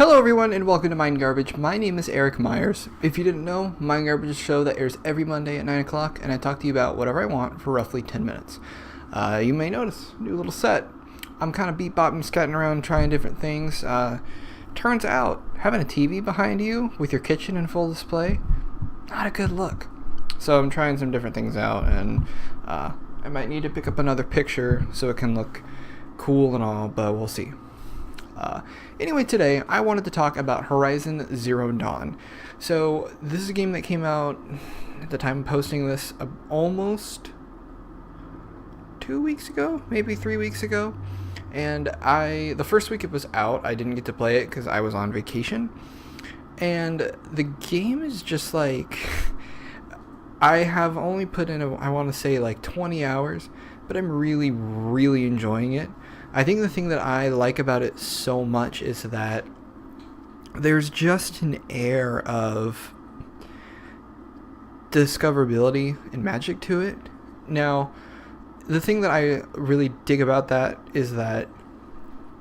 Hello everyone and welcome to Mind Garbage. My name is Eric Myers. If you didn't know, Mind Garbage is a show that airs every Monday at 9 o'clock and I talk to you about whatever I want for roughly 10 minutes. You may notice, new little set. I'm kind of beat-bopping, scatting around, trying different things. Turns out, having a TV behind you with your kitchen in full display, not a good look. So I'm trying some different things out and I might need to pick up another picture so it can look cool and all, but we'll see. Anyway, today I wanted to talk about Horizon Zero Dawn. So this is a game that came out at the time of posting this almost 2 weeks ago, maybe 3 weeks ago. And the first week it was out, I didn't get to play it because I was on vacation. And the game is just like, I have only put in, I want to say like 20 hours, but I'm really, really enjoying it. I think the thing that I like about it so much is that there's just an air of discoverability and magic to it. Now, the thing that I really dig about that is that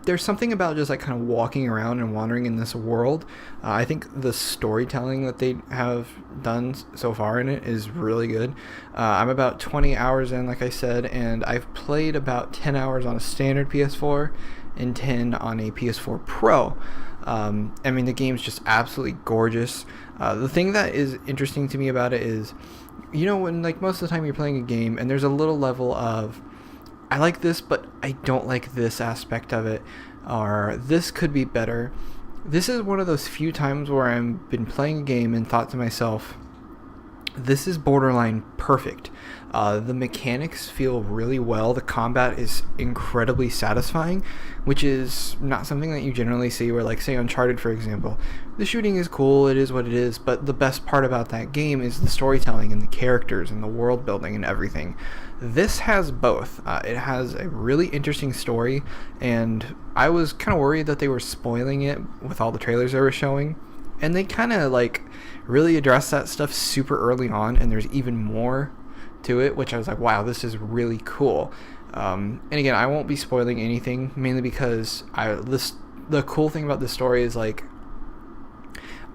there's something about just like kind of walking around and wandering in this world. I think the storytelling that they have done so far in it is really good. I'm about 20 hours in, like I said, and I've played about 10 hours on a standard PS4 and 10 on a PS4 Pro. I mean, the game's just absolutely gorgeous. The thing that is interesting to me about it is, you know, when like most of the time you're playing a game and there's a little level of, I like this, but I don't like this aspect of it, or this could be better. This is one of those few times where I've been playing a game and thought to myself, this is borderline perfect. The mechanics feel really well. The combat is incredibly satisfying, which is not something that you generally see where, like, say Uncharted, for example. The shooting is cool, it is what it is, but the best part about that game is the storytelling and the characters and the world building and everything. This has both. It has a really interesting story, and I was kind of worried that they were spoiling it with all the trailers they were showing. And they kind of like really address that stuff super early on, and there's even more to it, which I was like, wow, this is really cool. And again, I won't be spoiling anything, mainly because the cool thing about this story is, like,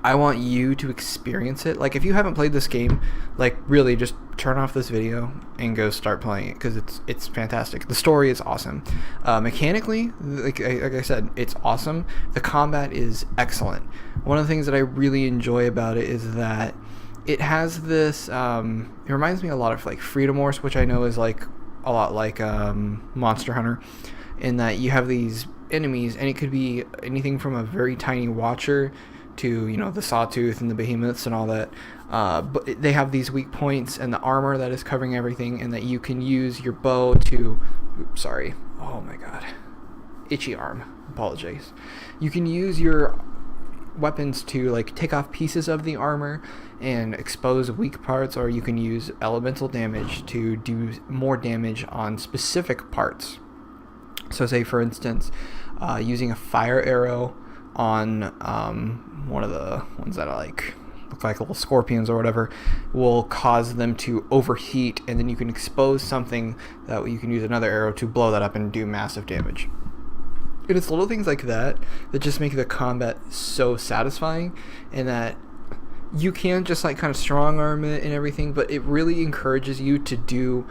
I want you to experience it. Like, if you haven't played this game, like, really just turn off this video and go start playing it, because it's fantastic. The story is awesome. Mechanically, like I said, it's awesome. The combat is excellent. One of the things that I really enjoy about it is that it has this, it reminds me a lot of like Freedom Wars, which I know is like a lot like Monster Hunter, in that you have these enemies, and it could be anything from a very tiny Watcher to, you know, the Sawtooth and the Behemoths and all that, but they have these weak points and the armor that is covering everything, and that you can use your bow to, oh my god, itchy arm, apologize. You can use your weapons to like take off pieces of the armor and expose weak parts, or you can use elemental damage to do more damage on specific parts. So say, for instance, using a fire arrow on one of the ones that look like little scorpions or whatever will cause them to overheat, and then you can expose something that you can use another arrow to blow that up and do massive damage. And it's little things like that that just make the combat so satisfying, and that you can just like kind of strong arm it and everything, but it really encourages you to do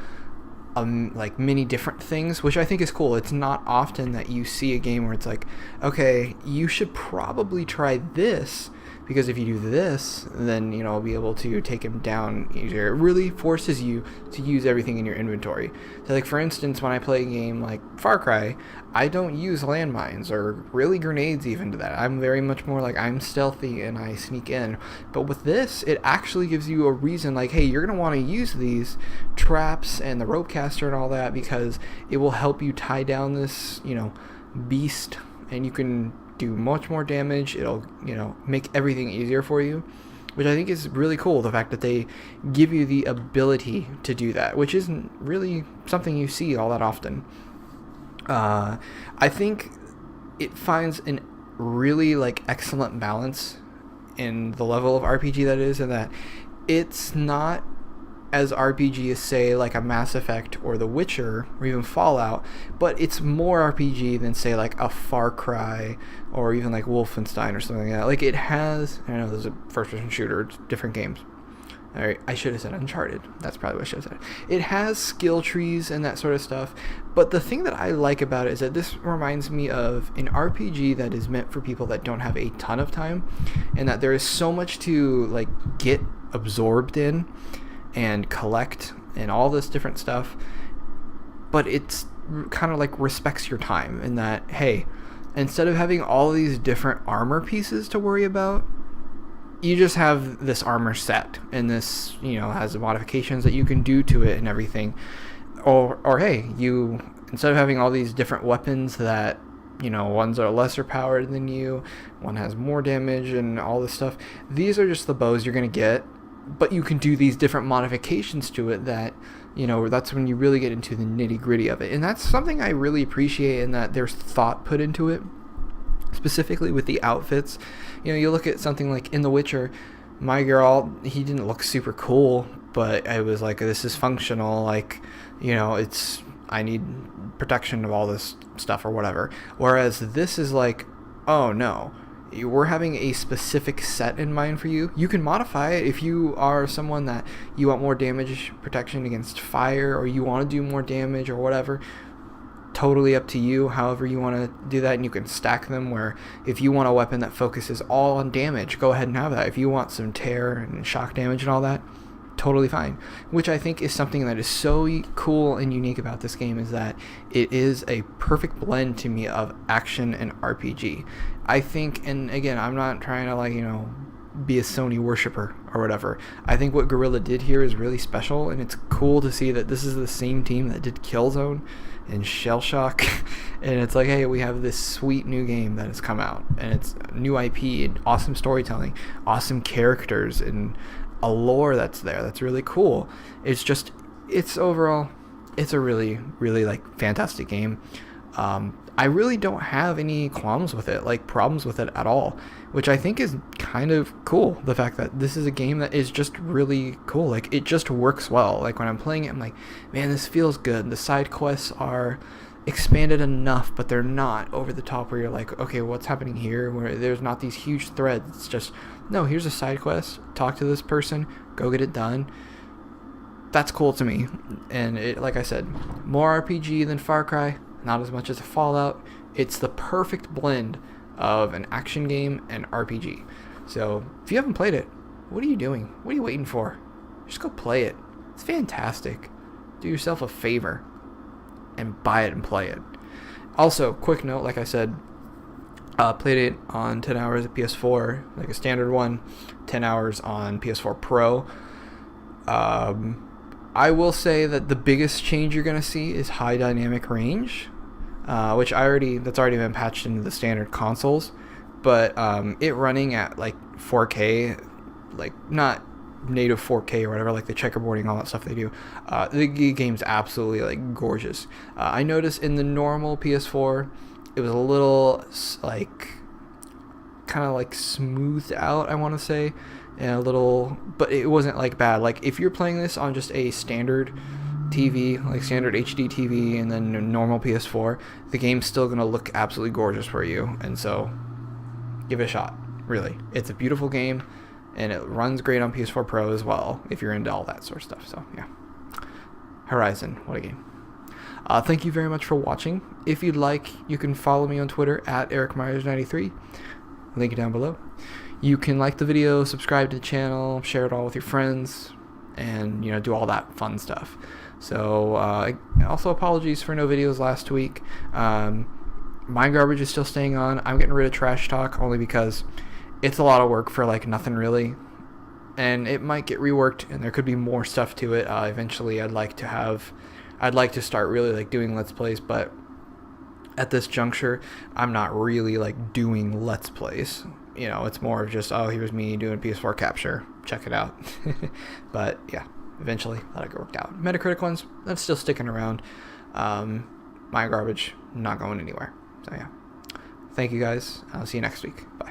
like many different things, which I think is cool. It's not often that you see a game where it's like, okay, you should probably try this, because if you do this, then, you know, I'll be able to take him down easier. It really forces you to use everything in your inventory. So, like, for instance, when I play a game like Far Cry, I don't use landmines or really grenades even to that. I'm very much more like, I'm stealthy and I sneak in. But with this, it actually gives you a reason, like, hey, you're going to want to use these traps and the rope caster and all that, because it will help you tie down this, you know, beast, and you can do much more damage. It'll, you know, make everything easier for you, which I think is really cool. The fact that they give you the ability to do that, which isn't really something you see all that often. I think it finds an really like excellent balance in the level of RPG that is, and that it's not as RPG as, say, like a Mass Effect or The Witcher or even Fallout, but it's more RPG than, say, like a Far Cry or even like Wolfenstein or something like that. Like, it has, I know there's a first-person shooter, it's different games. All right, I should have said Uncharted. That's probably what I should have said. It has skill trees and that sort of stuff, but the thing that I like about it is that this reminds me of an RPG that is meant for people that don't have a ton of time, and that there is so much to like get absorbed in and collect and all this different stuff, but it's kind of like respects your time in that, hey, instead of having all these different armor pieces to worry about, you just have this armor set, and this, you know, has the modifications that you can do to it and everything. Or hey, you, instead of having all these different weapons that, you know, ones are lesser powered than you, one has more damage and all this stuff, these are just the bows you're going to get, but you can do these different modifications to it that, you know, that's when you really get into the nitty gritty of it. And that's something I really appreciate, in that there's thought put into it, specifically with the outfits. You know, you look at something like in The Witcher, my girl, he didn't look super cool, but I was like, this is functional, like, you know, it's, I need protection of all this stuff or whatever. Whereas this is like, oh no, we're having a specific set in mind for you. You can modify it if you are someone that you want more damage protection against fire, or you want to do more damage or whatever. Totally up to you, however you want to do that, and you can stack them where if you want a weapon that focuses all on damage, go ahead and have that. If you want some tear and shock damage and all that, totally fine. Which I think is something that is so cool and unique about this game, is that it is a perfect blend to me of action and RPG. I think, and again, I'm not trying to, like, you know, be a Sony worshiper or whatever. I think what Guerrilla did here is really special, and it's cool to see that this is the same team that did Killzone and Shell Shock, and it's like, hey, we have this sweet new game that has come out, and it's new IP and awesome storytelling, awesome characters, and a lore that's there that's really cool. It's just, it's overall, it's a really, really like fantastic game. I really don't have any qualms with it, like problems with it at all, which I think is kind of cool. The fact that this is a game that is just really cool, like it just works well. Like when I'm playing it, I'm like, man, this feels good. The side quests are expanded enough, but they're not over the top where you're like, okay, what's happening here? Where there's not these huge threads. It's just, no, here's a side quest, talk to this person, go get it done. That's cool to me. And it, like I said, more RPG than Far Cry, not as much as a Fallout. It's the perfect blend of an action game and RPG. So if you haven't played it, what are you doing? What are you waiting for? Just go play it. It's fantastic. Do yourself a favor and buy it and play it. Also, quick note, like I said, played it on 10 hours of PS4, like a standard one, 10 hours on PS4 Pro. I will say that the biggest change you're going to see is high dynamic range, which that's already been patched into the standard consoles, but it running at like 4K, like not native 4K or whatever, like the checkerboarding, all that stuff they do, the game's absolutely like gorgeous. I noticed in the normal PS4, it was a little like kind of like smoothed out, I want to say, and a little, but it wasn't like bad. Like if you're playing this on just a standard TV, like standard HD TV, and then a normal PS4, the game's still gonna look absolutely gorgeous for you. And so give it a shot. Really, it's a beautiful game, and it runs great on PS4 Pro as well if you're into all that sort of stuff. So yeah, Horizon, what a game. Thank you very much for watching. If you'd like, you can follow me on Twitter at EricMyers93. Link down below. You can like the video, subscribe to the channel, share it all with your friends, and, you know, do all that fun stuff. So also apologies for no videos last week. Mind Garbage is still staying on. I'm getting rid of Trash Talk only because it's a lot of work for like nothing really, and it might get reworked, and there could be more stuff to it. Eventually I'd like to start really like doing Let's Plays, but at this juncture I'm not really like doing Let's Plays. You know, it's more of just, oh, here's me doing PS4 capture, check it out. But yeah, eventually that'll get worked out. Metacritic ones, that's still sticking around. Mind Garbage, not going anywhere. So yeah, thank you guys. I'll see you next week. Bye.